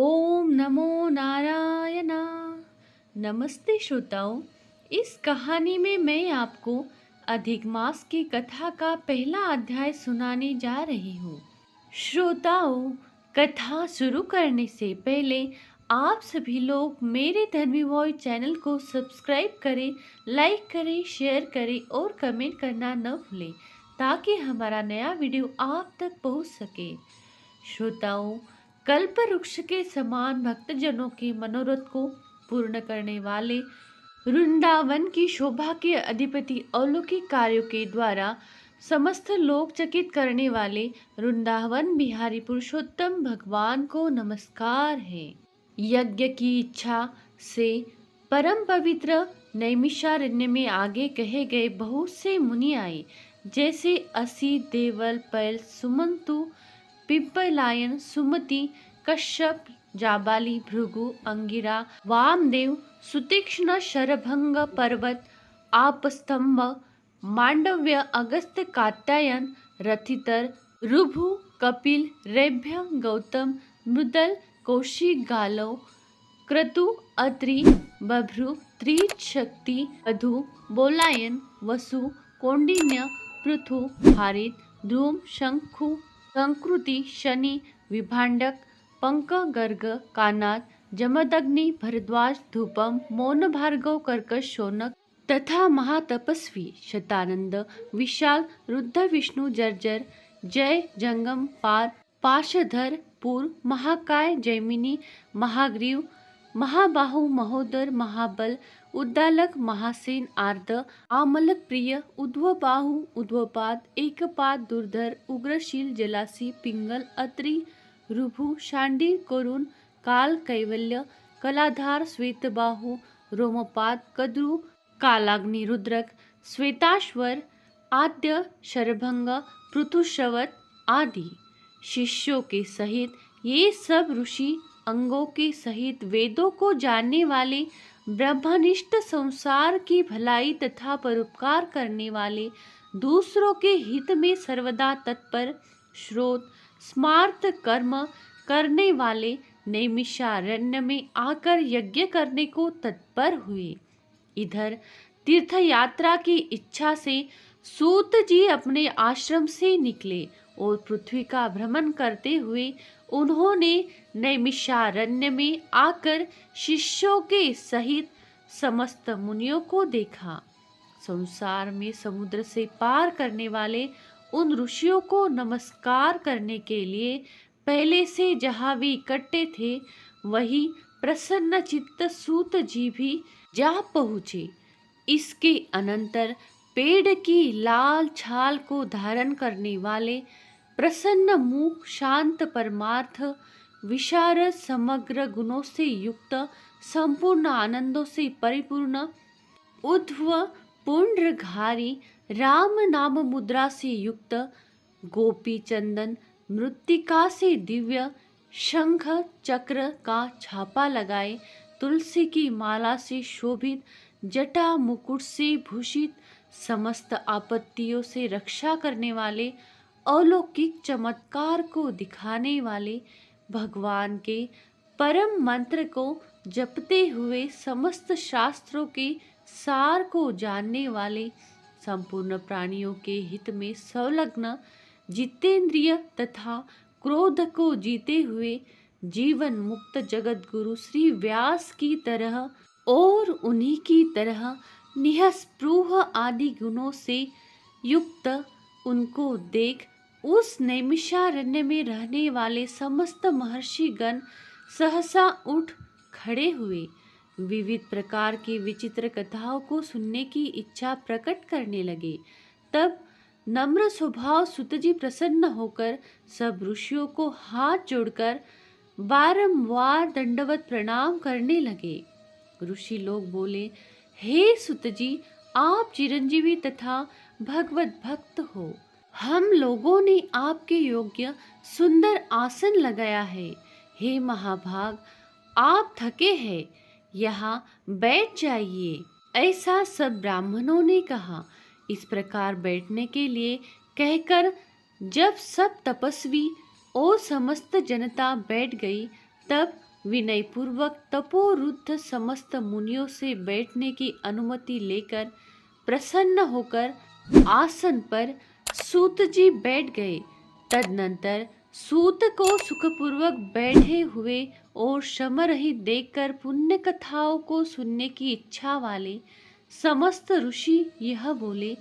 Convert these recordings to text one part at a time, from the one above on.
ओम नमो नारायणा। नमस्ते श्रोताओं, इस कहानी में मैं आपको अधिक मास की कथा का पहला अध्याय सुनाने जा रही हूँ। श्रोताओं, कथा शुरू करने से पहले आप सभी लोग मेरे धर्मी वॉइस चैनल को सब्सक्राइब करें, लाइक करें, शेयर करें और कमेंट करना न भूलें ताकि हमारा नया वीडियो आप तक पहुँच सके। श्रोताओं, कल्प वृक्ष के समान भक्तजनों के मनोरथ को पूर्ण करने वाले, वृंदावन की शोभा के अधिपति, अलौकिक कार्यों के द्वारा समस्त लोक चकित करने वाले वृंदावन बिहारी पुरुषोत्तम भगवान को नमस्कार है। यज्ञ की इच्छा से परम पवित्र नैमिषारण्य में आगे कहे गए बहुत से मुनि आए, जैसे असी, देवल, पैल, सुमंतु, पिप्पलायन, सुमति, कश्यप, जाबाली, भृगु, अंगिरा, वामदेव, सुतीक्ष्ण, शरभंग, पर्वत, आपस्तंभ, मांडव्य, अगस्त्य, कात्यायन, रथितर, ऋभु, कपिल, रेभ्य, गौतम, मृदल, कौशिक, गालव, क्रतु, अत्रि, बभ्रु, त्रिशक्ति, मधु, बोलायन, वसु, कौंडिन्य, पृथु, हारित, धूम, शंखु, संकृति, शनि, विभांडक, पंक, गर्ग, कानाद, जमदग्नि, भरद्वाज, धूपम, मौन, भार्गव, कर्कश, शौनक तथा महातपस्वी शतानंद, विशाल, रुद्र, विष्णु, जर्जर, जय, जंगम, पार, पाशधर, पूर्व, महाकाय, जैमिनी, महाग्रीव, महाबाहु, महोदर, महाबल, उद्दालक, महासेन, आर्द, आमलक, प्रिय, उद्वबाहु, उद्वपाद, एकपाद, दुर्धर, उग्रशील, जलासी, पिंगल, अत्रि, ऋभु, शांडिल, करुण, काल, कैवल्य, कलाधार, श्वेतबाहु, रोमपाद, कद्रु, कालाग्नि, रुद्रक, श्वेताश्वर, आद्य, शरभंग, पृथुश्रवत आदि शिष्यों के सहित ये सब ऋषि अंगों के सहित वेदों को जानने वाले, ब्रह्मनिष्ठ, संसार की भलाई तथा परोपकार करने वाले, दूसरों के हित में सर्वदा तत्पर, श्रोत स्मार्त कर्म करने वाले नैमिषारण्य में आकर यज्ञ करने को तत्पर हुए। इधर तीर्थ यात्रा की इच्छा से सूत जी अपने आश्रम से निकले और पृथ्वी का भ्रमण करते हुए उन्होंने नैमिषारण्य में आकर शिष्यों के सहित समस्त मुनियों को देखा। संसार में समुद्र से पार करने वाले उन ऋषियों को नमस्कार करने के लिए पहले से जहाँ भी इकट्ठे थे वही प्रसन्न चित्त सूत जी भी जा पहुँचे। इसके अनंतर पेड़ की लाल छाल को धारण करने वाले प्रसन्न मुख, शांत, परमार्थ, विशारद, समग्र गुणों से युक्त, संपूर्ण आनंदों से परिपूर्ण, उद्धव पुंड्रधारी, राम नाम मुद्रा से युक्त, गोपी चंदन मृत्तिका से दिव्य, शंख चक्र का छापा लगाए, तुलसी की माला से शोभित, जटा मुकुट से भूषित, समस्त आपत्तियों से रक्षा करने वाले, अलौकिक चमत्कार को दिखाने वाले, भगवान के परम मंत्र को जपते हुए समस्त शास्त्रों के सार को जानने वाले, संपूर्ण प्राणियों के हित में संलग्न, जितेंद्रिय तथा क्रोध को जीते हुए जीवन मुक्त जगत गुरु श्री व्यास की तरह और उन्हीं की तरह निःस्पृह आदि गुणों से युक्त उनको देख उस नैमिषारण्य में रहने वाले समस्त महर्षि गण सहसा उठ खड़े हुए। विविध प्रकार की विचित्र कथाओं को सुनने की इच्छा प्रकट करने लगे। तब नम्र स्वभाव सुतजी प्रसन्न होकर सब ऋषियों को हाथ जोड़कर बारंबार दंडवत प्रणाम करने लगे। ऋषि लोग बोले, हे सुतजी, आप चिरंजीवी तथा भगवत भक्त हो। हम लोगों ने आपके योग्य सुंदर आसन लगाया है। हे महाभाग, आप थके हैं, यहाँ बैठ जाइए। ऐसा सब ब्राह्मणों ने कहा। इस प्रकार बैठने के लिए कहकर जब सब तपस्वी और समस्त जनता बैठ गई, तब विनय पूर्वक तपोरुद्ध समस्त मुनियों से बैठने की अनुमति लेकर प्रसन्न होकर आसन पर सूत जी बैठ गए। तदनंतर सूत को सुखपूर्वक बैठे हुए और श्रमरहित देखकर पुण्य कथाओं को सुनने की इच्छा वाले समस्त ऋषि यह बोले,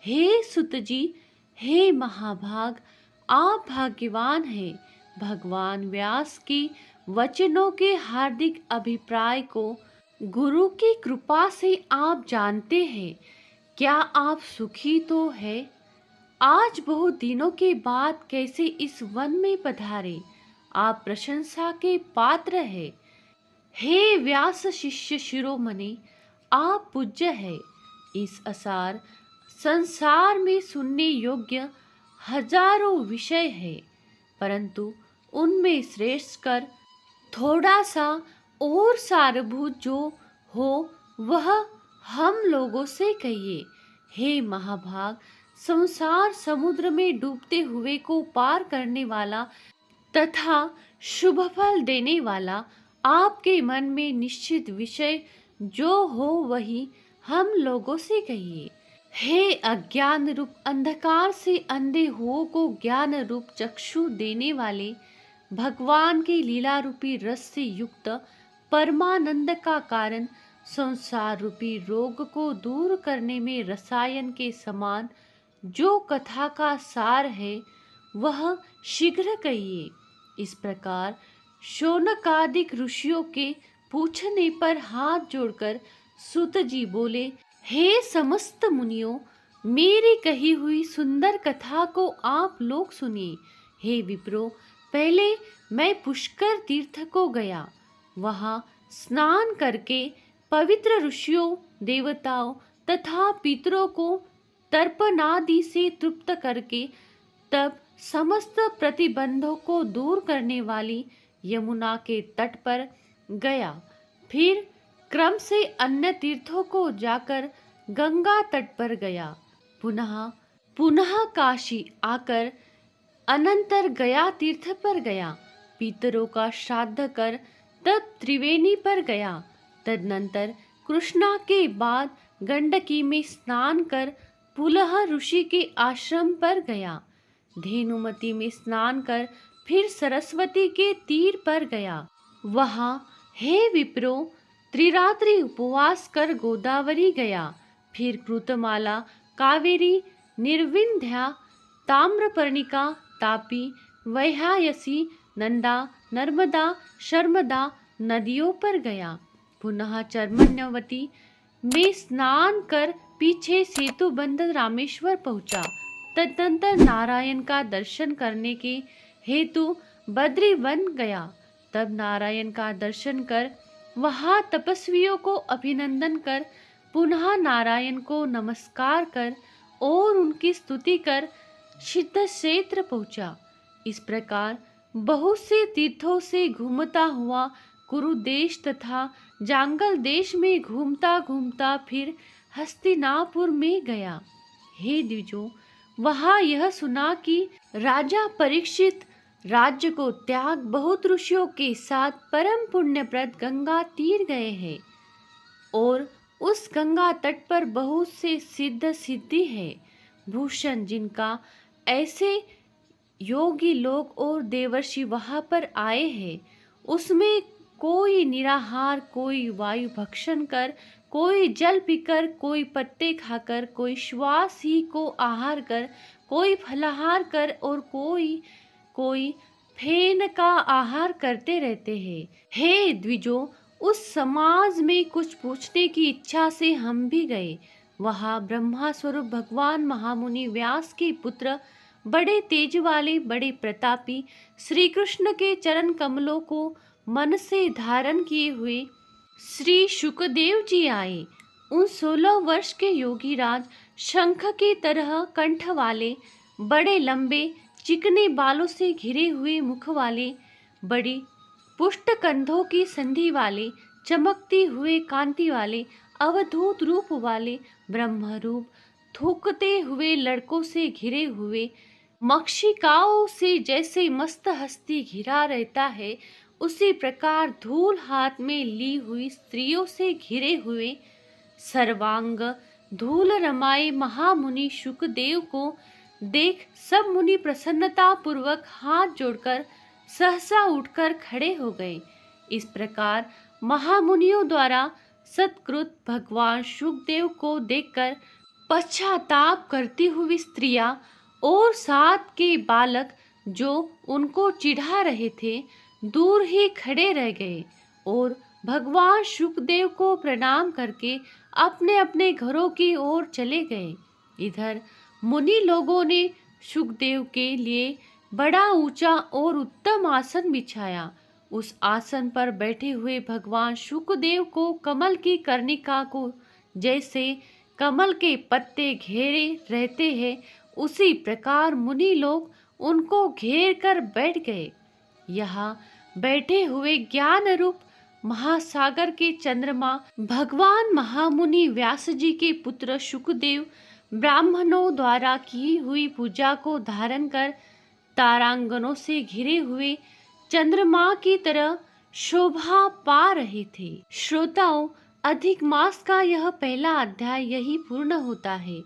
हे सुत जी, हे महाभाग, आप भाग्यवान हैं। भगवान व्यास की वचनों के हार्दिक अभिप्राय को गुरु की कृपा से आप जानते हैं। क्या आप सुखी तो है? आज बहुत दिनों के बाद कैसे इस वन में पधारे? आप प्रशंसा के पात्र है। हे व्यास शिष्य शिरोमणि, आप पूज्य है। इस असार संसार में सुनने योग्य हजारों विषय है, परंतु उनमें श्रेष्ठ कर थोड़ा सा और सारभूत जो हो वह हम लोगों से कहिए। हे महाभाग, संसार समुद्र में डूबते हुए को पार करने वाला तथा शुभ फल देने वाला आपके मन में निश्चित विषय जो हो वही हम लोगों से कहिए। हे अज्ञान रूप अंधकार से अंधे हुओं को ज्ञान रूप चक्षु देने वाले, भगवान के लीला रूपी रस से युक्त परमानंद का कारण, संसार रूपी रोग को दूर करने में रसायन के समान जो कथा का सार है वह शीघ्र कहिए। इस प्रकार शौनकादिक ऋषियों के पूछने पर हाथ जोड़कर सूत जी बोले, हे समस्त मुनियों, मेरी कही हुई सुंदर कथा को आप लोग सुनिए। हे विप्रो, पहले मैं पुष्कर तीर्थ को गया। वहाँ स्नान करके पवित्र ऋषियों, देवताओं तथा पितरों को तर्पणादि से तृप्त करके तब समस्त प्रतिबंधों को दूर करने वाली यमुना के तट पर गया। फिर क्रम से अन्य तीर्थों को जाकर गंगा तट पर गया। पुनः काशी आकर अनंतर गया तीर्थ पर गया। पितरों का श्राद्ध कर तब त्रिवेणी पर गया। तदनंतर कृष्णा के बाद गंडकी में स्नान कर पुलह ऋषि के आश्रम पर गया। धेनुमती में स्नान कर फिर सरस्वती के तीर पर गया। वहाँ हे विप्रो, त्रिरात्रि उपवास कर गोदावरी गया। फिर कृतमाला, कावेरी, निर्विंध्या, ताम्रपर्णिका, तापी, वैहायसी, नंदा, नर्मदा, शर्मदा नदियों पर गया। पुनः चर्मण्यवती में स्नान कर पीछे सेतुबंध रामेश्वर पहुंचा। तदनंतर नारायण का दर्शन करने के हेतु बद्रीवन गया। तब नारायण का दर्शन कर वहाँ तपस्वियों को अभिनंदन कर पुनः नारायण को नमस्कार कर और उनकी स्तुति कर सिद्ध क्षेत्र पहुँचा। इस प्रकार बहुत से तीर्थों से घूमता हुआ कुरु देश तथा जांगल देश में घूमता घूमता फिर हस्तिनापुर में गया। हे द्विजों, वहाँ यह सुना कि राजा परीक्षित राज्य को त्याग बहुत ऋषियों के साथ परम पुण्यप्रद गंगा तीर गए हैं और उस गंगा तट पर बहुत से सिद्ध सिद्धि है भूषण, जिनका ऐसे योगी लोग और देवर्षि वहाँ पर आए हैं। उसमें कोई निराहार, कोई वायु भक्षण कर, कोई जल पीकर, कोई पत्ते खाकर, कोई श्वास ही को आहार कर, कोई फलाहार कर और कोई फेन का आहार करते रहते हैं। हे द्विजों, उस समाज में कुछ पूछने की इच्छा से हम भी गए। वहाँ ब्रह्मा स्वरूप भगवान महामुनि व्यास के पुत्र, बड़े तेज वाले, बड़े प्रतापी श्री कृष्ण के चरण कमलों को मन से धारण किए हुए श्री शुकदेव जी आए। उन 16 वर्ष के योगी राज शंख की तरह कंठ वाले, बड़े लंबे चिकने बालों से घिरे हुए मुख वाले, बड़ी पुष्ट कंधों की संधि वाले, चमकती हुए कांति वाले, अवधूत रूप वाले, ब्रह्म रूप थूकते हुए लड़कों से घिरे हुए, मक्षिकाओं से जैसे मस्त हस्ती घिरा रहता है उसी प्रकार धूल हाथ में ली हुई स्त्रियों से घिरे हुए सर्वांग धूल रमाए महामुनि शुकदेव को देख सब मुनि प्रसन्नता पूर्वक हाथ जोड़कर सहसा उठकर खड़े हो गए। इस प्रकार महामुनियों द्वारा सत्कृत भगवान शुकदेव को देखकर पश्चाताप करती हुई स्त्रियां और साथ के बालक जो उनको चिढ़ा रहे थे दूर ही खड़े रह गए और भगवान शुकदेव को प्रणाम करके अपने अपने घरों की ओर चले गए। इधर मुनि लोगों ने शुकदेव के लिए बड़ा ऊंचा और उत्तम आसन बिछाया। उस आसन पर बैठे हुए भगवान शुकदेव को कमल की कर्णिका को जैसे कमल के पत्ते घेरे रहते हैं उसी प्रकार मुनि लोग उनको घेर कर बैठ गए। यहाँ बैठे हुए ज्ञान रूप महासागर के चंद्रमा भगवान महामुनि व्यास जी के पुत्र शुकदेव ब्राह्मणों द्वारा की हुई पूजा को धारण कर तारांगनों से घिरे हुए चंद्रमा की तरह शोभा पा रहे थे। श्रोताओं, अधिक मास का यह पहला अध्याय यही पूर्ण होता है।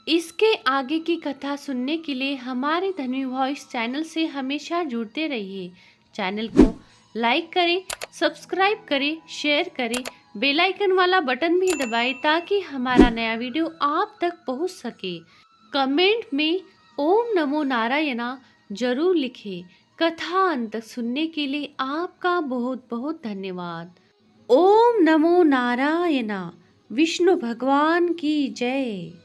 इसके आगे की कथा सुनने के लिए हमारे धन्वी वॉइस चैनल से हमेशा जुड़ते रहिए। चैनल को लाइक करें, सब्सक्राइब करें, शेयर करें, बेल आइकन वाला बटन भी दबाएं ताकि हमारा नया वीडियो आप तक पहुंच सके। कमेंट में ओम नमो नारायणा जरूर लिखें। कथा अंत तक सुनने के लिए आपका बहुत बहुत धन्यवाद। ओम नमो नारायणा। विष्णु भगवान की जय।